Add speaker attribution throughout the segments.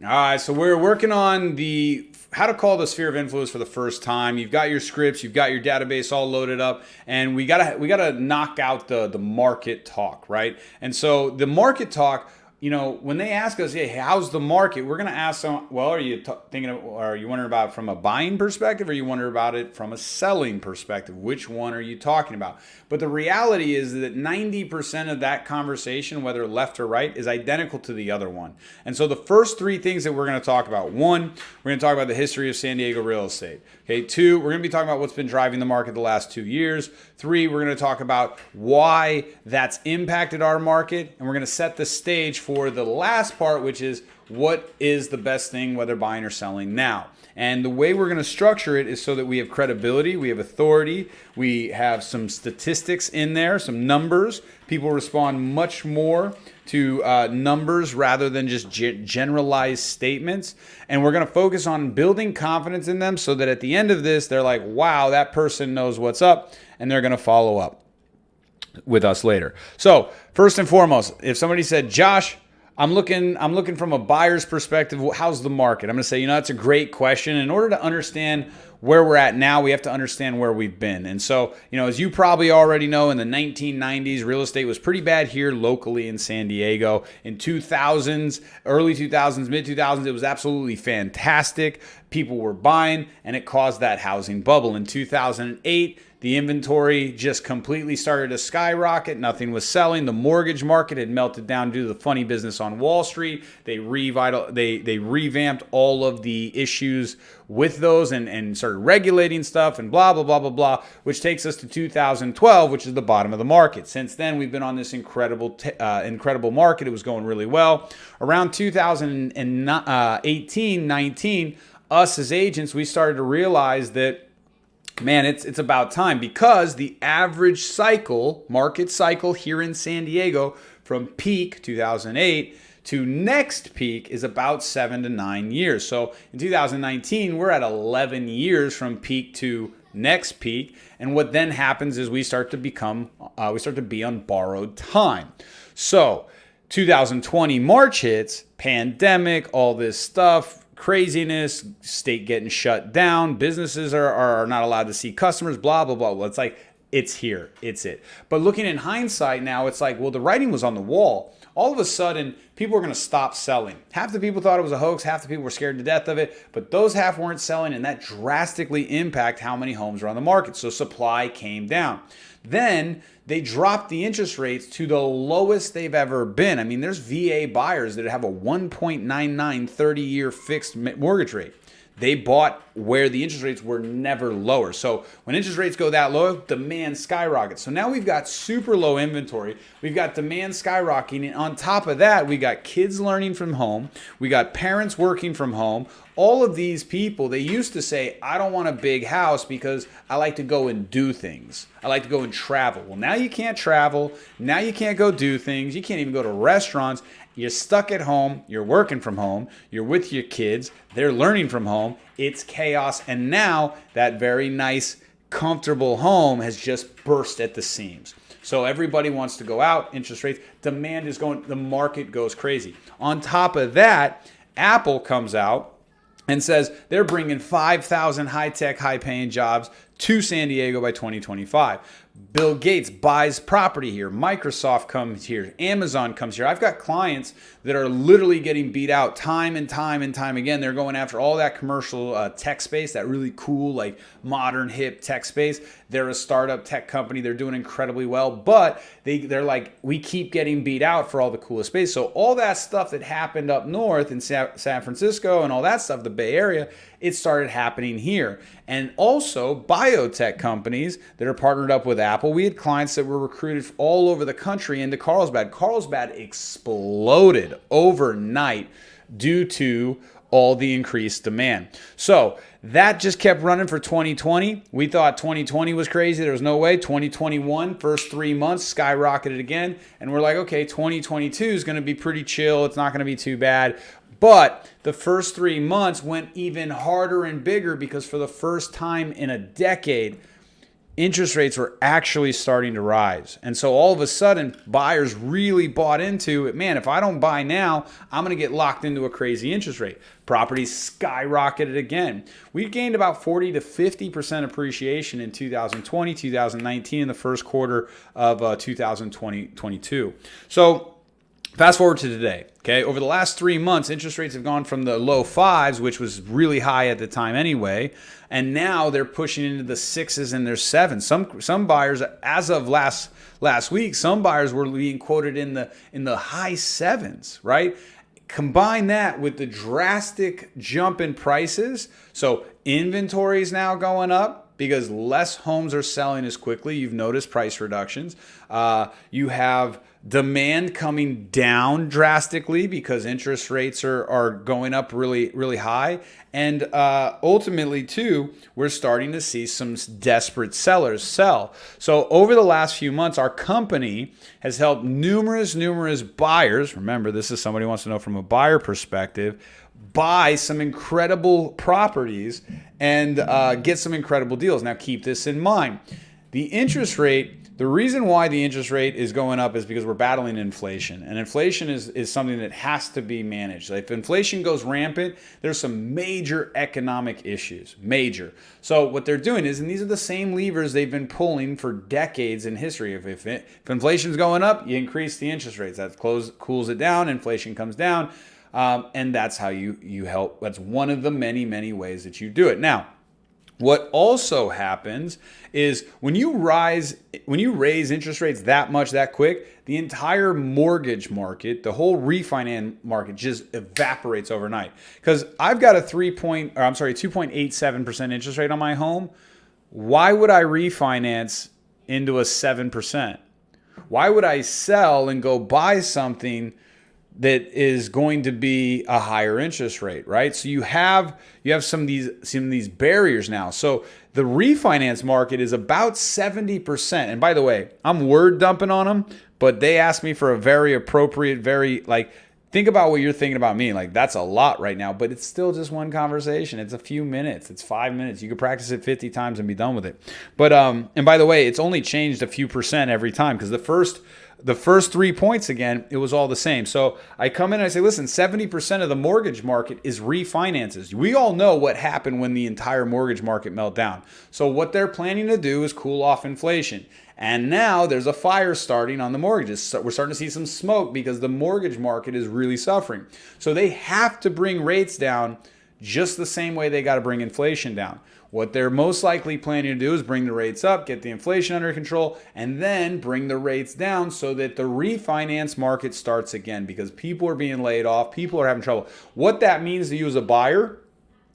Speaker 1: All right, so we're working on the how to call the sphere of influence for the first time. You've got your scripts, you've got your database all loaded up, and we gotta knock out the market talk, right? And so the market talk, when they ask us, hey, how's the market? We're gonna ask them, well, are you are you wondering about it from a buying perspective, or are you wondering about it from a selling perspective? Which one are you talking about? But the reality is that 90% of that conversation, whether left or right, is identical to the other one. And so the first three things that we're going to talk about: one, we're going to talk about the history of San Diego real estate. Okay, two, we're going to be talking about what's been driving the market the last 2 years. Three, we're going to talk about why that's impacted our market, and we're going to set the stage for the last part, which is what is the best thing, whether buying or selling now. And the way we're going to structure it is so that we have credibility, we have authority, we have some statistics in there, some numbers. People respond much more to numbers rather than just generalized statements. And we're going to focus on building confidence in them so that at the end of this, they're like, wow, that person knows what's up, and they're going to follow up with us later. So first and foremost, if somebody said, Josh, I'm looking from a buyer's perspective, how's the market? I'm going to say, that's a great question. In order to understand where we're at now, we have to understand where we've been. And so, as you probably already know, in the 1990s, real estate was pretty bad here locally in San Diego. In 2000s, early 2000s, mid 2000s, it was absolutely fantastic. People were buying, and it caused that housing bubble. In 2008, the inventory just completely started to skyrocket. Nothing was selling. The mortgage market had melted down due to the funny business on Wall Street. They revamped all of the issues with those and started regulating stuff and blah, blah, blah, blah, blah, which takes us to 2012, which is the bottom of the market. Since then, we've been on this incredible market. It was going really well. Around 2018, 19, us as agents, we started to realize that, man, it's about time, because the average market cycle here in San Diego from peak 2008 to next peak is about 7 to 9 years. So in 2019, we're at 11 years from peak to next peak. And what then happens is we start to be on borrowed time. So 2020 March hits, pandemic, all this stuff, craziness, state getting shut down, businesses are not allowed to see customers, blah, blah, blah. Well, it's like, it's here, it's it. But looking in hindsight now, it's like, well, the writing was on the wall. All of a sudden, people were going to stop selling. Half the people thought it was a hoax, half the people were scared to death of it, but those half weren't selling, and that drastically impacted how many homes were on the market. So supply came down. Then they dropped the interest rates to the lowest they've ever been. I mean, there's VA buyers that have a 1.99 30-year fixed mortgage rate. They bought where the interest rates were never lower. So when interest rates go that low, demand skyrockets. So now we've got super low inventory. We've got demand skyrocketing. And on top of that, we got kids learning from home. We got parents working from home. All of these people, they used to say, I don't want a big house because I like to go and do things. I like to go and travel. Well, now you can't travel. Now you can't go do things. You can't even go to restaurants. You're stuck at home. You're working from home. You're with your kids. They're learning from home. It's chaos. And now that very nice, comfortable home has just burst at the seams. So everybody wants to go out. Interest rates, demand is going, the market goes crazy. On top of that, Apple comes out and says they're bringing 5,000 high-tech, high-paying jobs to San Diego by 2025. Bill Gates buys property here. Microsoft comes here. Amazon comes here. I've got clients that are literally getting beat out time and time and time again. They're going after all that commercial tech space, that really cool, like modern, hip tech space. They're a startup tech company. They're doing incredibly well, but they're like, we keep getting beat out for all the coolest space. So all that stuff that happened up north in San Francisco and all that stuff, the Bay Area, it started happening here. And also biotech companies that are partnered up with Apple. We had clients that were recruited all over the country into Carlsbad. Carlsbad exploded overnight due to all the increased demand. So that just kept running for 2020. We thought 2020 was crazy. There was no way. 2021, first 3 months, skyrocketed again. And we're like, okay, 2022 is going to be pretty chill. It's not going to be too bad. But the first 3 months went even harder and bigger because for the first time in a decade, interest rates were actually starting to rise. And so all of a sudden, buyers really bought into it. Man, if I don't buy now, I'm going to get locked into a crazy interest rate. Properties skyrocketed again. We gained about 40 to 50% appreciation in 2020, 2019, and the first quarter of 2022. So fast forward to today. Okay, over the last 3 months, interest rates have gone from the low fives, which was really high at the time anyway, and now they're pushing into the sixes and their sevens. Some buyers, as of last week, some buyers were being quoted in the high sevens, right? Combine that with the drastic jump in prices, so inventory is now going up because less homes are selling as quickly. You've noticed price reductions. You have demand coming down drastically because interest rates are going up really, really high. And ultimately, too, we're starting to see some desperate sellers sell. So over the last few months, our company has helped numerous buyers. Remember, this is somebody who wants to know from a buyer perspective, buy some incredible properties and get some incredible deals. Now, keep this in mind. The reason why the interest rate is going up is because we're battling inflation. And inflation is something that has to be managed. If inflation goes rampant, there's some major economic issues. Major. So what they're doing is, and these are the same levers they've been pulling for decades in history. If inflation's going up, you increase the interest rates. That cools it down, inflation comes down. And that's how you help. That's one of the many ways that you do it. Now, what also happens is when you raise interest rates that much, that quick, the entire mortgage market, the whole refinance market just evaporates overnight. Because I've got a 2.87% interest rate on my home. Why would I refinance into a 7%? Why would I sell and go buy something that is going to be a higher interest rate, right? So you have some of these barriers now. So the refinance market is about 70%. And by the way, I'm word dumping on them, but they asked me for a very appropriate, think about what you're thinking about me. Like, that's a lot right now, but it's still just one conversation. It's a few minutes. It's 5 minutes. You could practice it 50 times and be done with it. But and by the way, it's only changed a few percent every time because the first 3 points, again, it was all the same. So I come in and I say, listen, 70% of the mortgage market is refinances. We all know what happened when the entire mortgage market melted down. So what they're planning to do is cool off inflation. And now there's a fire starting on the mortgages. So we're starting to see some smoke because the mortgage market is really suffering. So they have to bring rates down just the same way they got to bring inflation down. What they're most likely planning to do is bring the rates up, get the inflation under control, and then bring the rates down so that the refinance market starts again because people are being laid off, people are having trouble. What that means to you as a buyer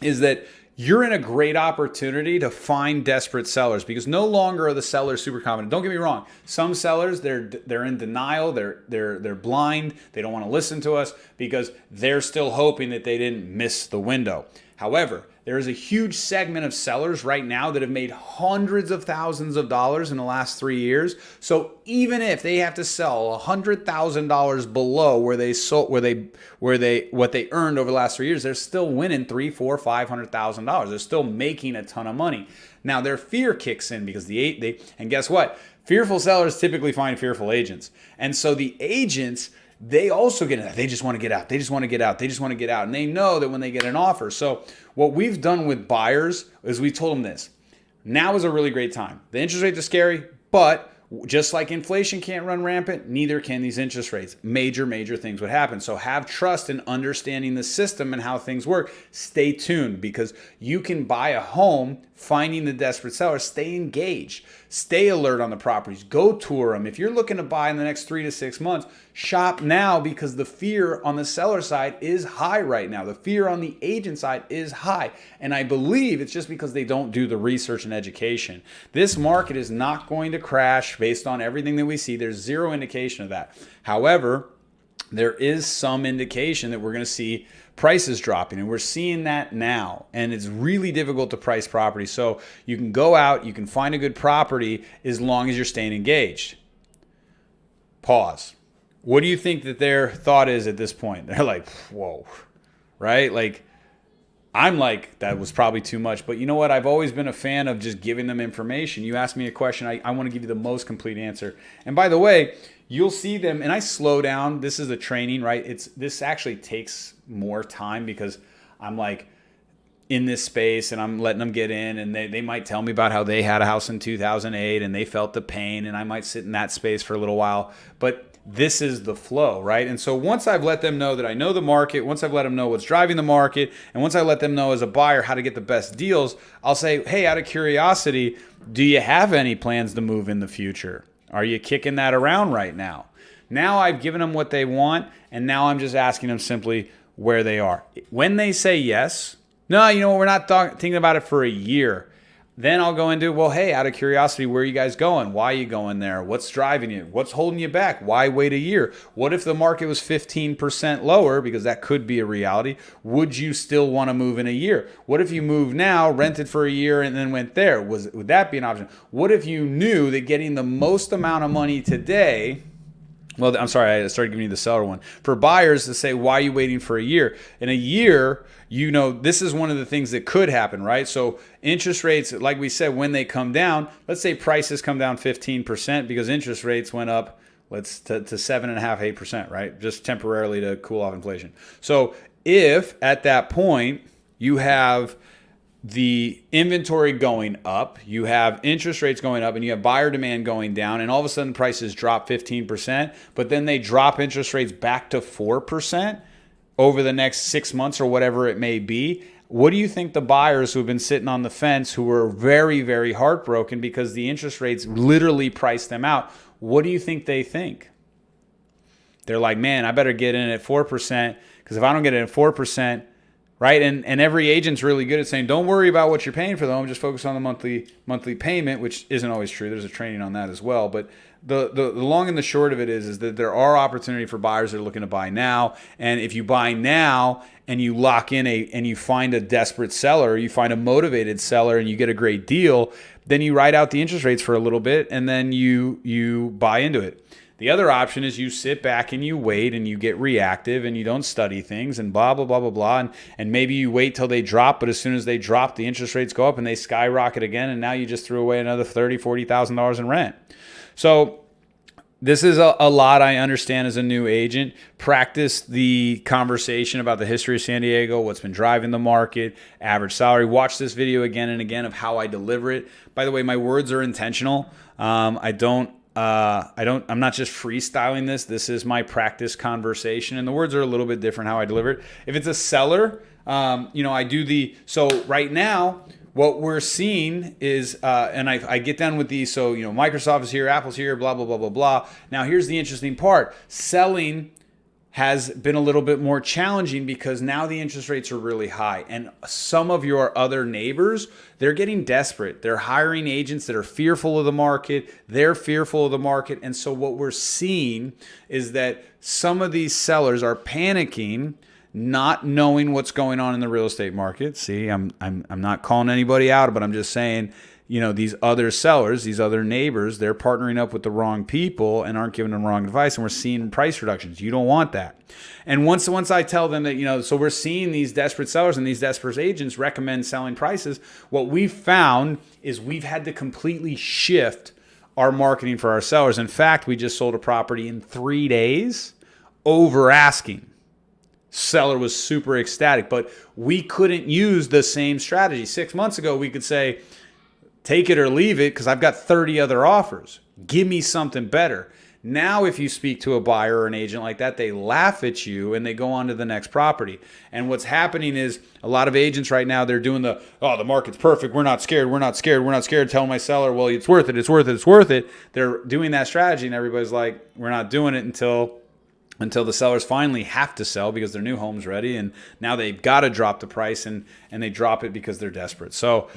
Speaker 1: is that you're in a great opportunity to find desperate sellers because no longer are the sellers super confident. Don't get me wrong. Some sellers, they're in denial, they're blind, they don't want to listen to us because they're still hoping that they didn't miss the window. However, there is a huge segment of sellers right now that have made hundreds of thousands of dollars in the last 3 years. So even if they have to sell $100,000 below where they sold, what they earned over the last 3 years, they're still winning $300,000, $400,000, $500,000. They're still making a ton of money. Now their fear kicks in because and guess what? Fearful sellers typically find fearful agents, and so the agents, they also get it. They just want to get out. They just want to get out. They just want to get out. And they know that when they get an offer. So what we've done with buyers is we told them this. Now is a really great time. The interest rates are scary, but just like inflation can't run rampant, neither can these interest rates. Major things would happen. So have trust in understanding the system and how things work. Stay tuned because you can buy a home finding the desperate seller. Stay engaged. Stay alert on the properties. Go tour them. If you're looking to buy in the next 3 to 6 months, shop now because the fear on the seller side is high right now. The fear on the agent side is high. And I believe it's just because they don't do the research and education. This market is not going to crash based on everything that we see. There's zero indication of that. However, there is some indication that we're going to see prices dropping, and we're seeing that now. And it's really difficult to price property. So you can go out, you can find a good property as long as you're staying engaged. Pause. What do you think that their thought is at this point? They're like, whoa, right? Like, I'm like, that was probably too much. But you know what? I've always been a fan of just giving them information. You ask me a question, I want to give you the most complete answer. And by the way, you'll see them, and I slow down. This is a training, right? This actually takes more time because I'm like in this space and I'm letting them get in, and they might tell me about how they had a house in 2008 and they felt the pain, and I might sit in that space for a little while. But this is the flow, right? And so once I've let them know that I know the market, once I've let them know what's driving the market, and once I let them know as a buyer how to get the best deals, I'll say, hey, out of curiosity, do you have any plans to move in the future? Are you kicking that around right now? Now I've given them what they want, and now I'm just asking them simply where they are. When they say yes, no, you know, we're not thinking about it for a year. Then I'll go into, well, hey, out of curiosity, where are you guys going? Why are you going there? What's driving you? What's holding you back? Why wait a year? What if the market was 15% lower? Because that could be a reality. Would you still want to move in a year? What if you moved now, rented for a year, and then went there? Would that be an option? What if you knew that getting the most amount of money today... Well, I'm sorry, I started giving you the seller one. For buyers to say, why are you waiting for a year? In a year, you know, this is one of the things that could happen, right? So interest rates, like we said, when they come down, let's say prices come down 15% because interest rates went up, to 7.5%, 8%, right? Just temporarily to cool off inflation. So if at that point you have the inventory going up, you have interest rates going up, and you have buyer demand going down, and all of a sudden prices drop 15%, but then they drop interest rates back to 4% over the next 6 months or whatever it may be. What do you think the buyers who have been sitting on the fence, who were very, very heartbroken because the interest rates literally priced them out, what do you think they think? They're like, man, I better get in at 4%, because if I don't get in at 4%, right? And every agent's really good at saying, don't worry about what you're paying for the home, just focus on the monthly payment, which isn't always true. There's a training on that as well. But the long and the short of it is that there are opportunity for buyers that are looking to buy now. And if you buy now and you lock in and you find a desperate seller, you find a motivated seller and you get a great deal, then you ride out the interest rates for a little bit and then you buy into it. The other option is you sit back and you wait and you get reactive and you don't study things and blah, blah, blah, blah, blah. And maybe you wait till they drop, but as soon as they drop, the interest rates go up and they skyrocket again. And now you just threw away another $30,000, $40,000 in rent. So this is a lot, I understand, as a new agent. Practice the conversation about the history of San Diego, what's been driving the market, average salary. Watch this video again and again of how I deliver it. By the way, my words are intentional. I'm not just freestyling this. This is my practice conversation, and the words are a little bit different how I deliver it. If it's a seller, so right now, what we're seeing is, and I get down with these. So, Microsoft is here, Apple's here, blah, blah, blah, blah, blah. Now, here's the interesting part. Selling has been a little bit more challenging because now the interest rates are really high. And some of your other neighbors, they're getting desperate. They're hiring agents that are fearful of the market. They're fearful of the market. And so what we're seeing is that some of these sellers are panicking, not knowing what's going on in the real estate market. See, I'm not calling anybody out, but I'm just saying, these other sellers, these other neighbors, they're partnering up with the wrong people and aren't giving them wrong advice, and we're seeing price reductions. You don't want that. And once I tell them that, so we're seeing these desperate sellers and these desperate agents recommend selling prices, what we've found is we've had to completely shift our marketing for our sellers. In fact, we just sold a property in 3 days over asking. Seller was super ecstatic, but we couldn't use the same strategy. 6 months ago, we could say, take it or leave it because I've got 30 other offers. Give me something better. Now, if you speak to a buyer or an agent like that, they laugh at you and they go on to the next property. And what's happening is a lot of agents right now, they're doing the market's perfect. We're not scared. We're not scared. We're not scared. Telling my seller, well, it's worth it. It's worth it. It's worth it. They're doing that strategy and everybody's like, we're not doing it until the sellers finally have to sell because their new home's ready. And now they've got to drop the price and they drop it because they're desperate. So,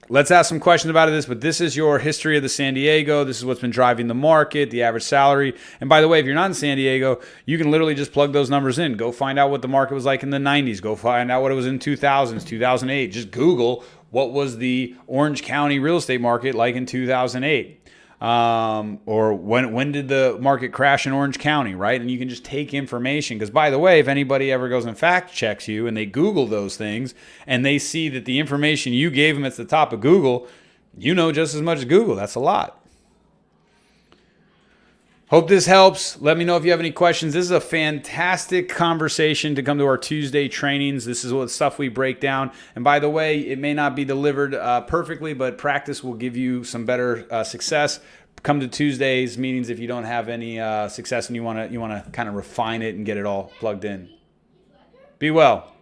Speaker 1: let's ask some questions about this, but this is your history of the San Diego. This is what's been driving the market, the average salary. And by the way, if you're not in San Diego, you can literally just plug those numbers in. Go find out what the market was like in the 90s. Go find out what it was in 2000s, 2008. Just Google what was the Orange County real estate market like in 2008. or when did the market crash in Orange County, right? And you can just take information. Because by the way, if anybody ever goes and fact checks you and they Google those things and they see that the information you gave them at the top of Google, you know just as much as Google. That's a lot. Hope this helps. Let me know if you have any questions. This is a fantastic conversation to come to our Tuesday trainings. This is what stuff we break down. And by the way, it may not be delivered perfectly, but practice will give you some better success. Come to Tuesdays meetings if you don't have any success and you want to kind of refine it and get it all plugged in. Be well.